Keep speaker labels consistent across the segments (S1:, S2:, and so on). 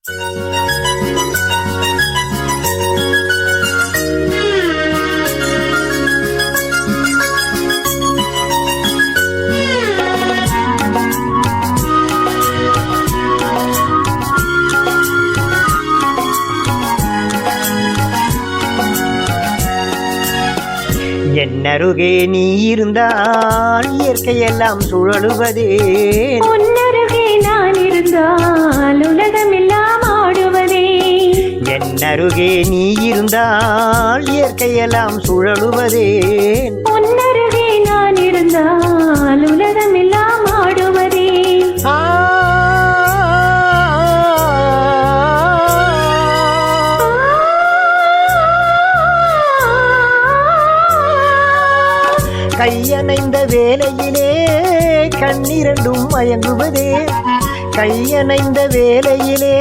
S1: என்னருகே நீ இருந்தால் இயற்கையெல்லாம் சுழலுவதே.
S2: உன்னருகே நான் இருந்தால் உலகமெல்லாம் ஆடுவதே.
S1: என்னருகே நீ இருந்தால் இயற்கையெல்லாம் சுழலுவதே.
S2: உன்னருகே நான் இருந்தால் உலகமெல்லாம் ஆடுவதே.
S1: கையணைந்த வேளையிலே கண்ணிரண்டும் மயங்குவதே. கையணைந்த வேளையிலே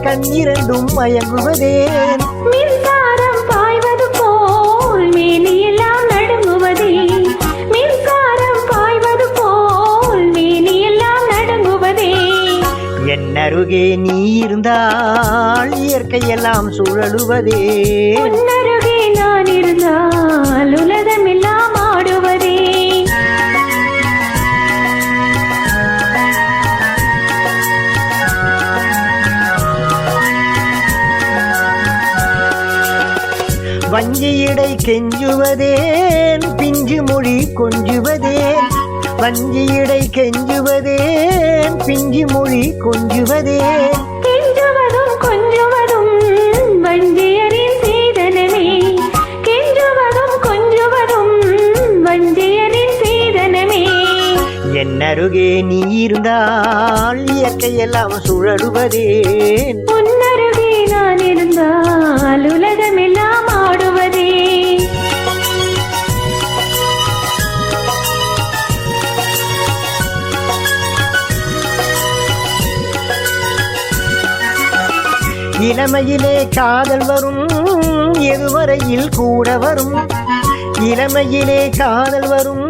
S1: கண்ணிரண்டும் மயங்குவதே.
S2: மின்சாரம் பாய்வது போல் மேனியெல்லாம் நடுங்குவதே. மின்சாரம் பாய்வது போல் மேனியெல்லாம் நடுங்குவதே.
S1: என்னருகே நீ இருந்தால் இயற்கையெல்லாம் சுழலுவதே.
S2: உன்னருகே நான் இருந்தால் உலகமெல்லாம் ஆடுவதே.
S1: வஞ்சியடை கெஞ்சுவதேன் பிஞ்சு மொழி கொஞ்சுவதேன். வஞ்சியடை கெஞ்சுவதேன் பிஞ்சு மொழி கொஞ்சுவதேன்.
S2: கெஞ்சுவதும் கொஞ்சுவதும் வஞ்சியரின் சீதனமே. கெஞ்சுவதும் கொஞ்சுவதும் வஞ்சியரின் சீதனமே.
S1: என்னருகே நீ இருந்தால் இயற்கையெல்லாம் சுழலுவதே.
S2: உன்னருகே நான் இருந்தால் உலகமெல்லாம் ஆடுவதே.
S1: இளமையிலே காதல் வரும் எதுவரையில் கூட வரும். இளமையிலே காதல் வரும்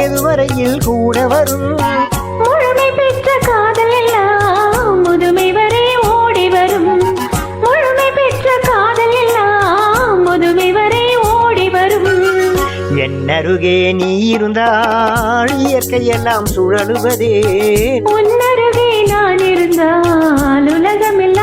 S1: எதுவரையில் கூட வரும்.
S2: முழுமை பெற்ற காதல் எல்லாம் முதுமை வரை ஓடி வரும். முழுமை பெற்ற காதல் எல்லாம் முதுமை வரை ஓடி வரும்.
S1: என்னருகே நீ இருந்தால் இயற்கையெல்லாம் சுழலுவதே.
S2: உன்னருகே நான் இருந்தால் உலகமெல்லாம்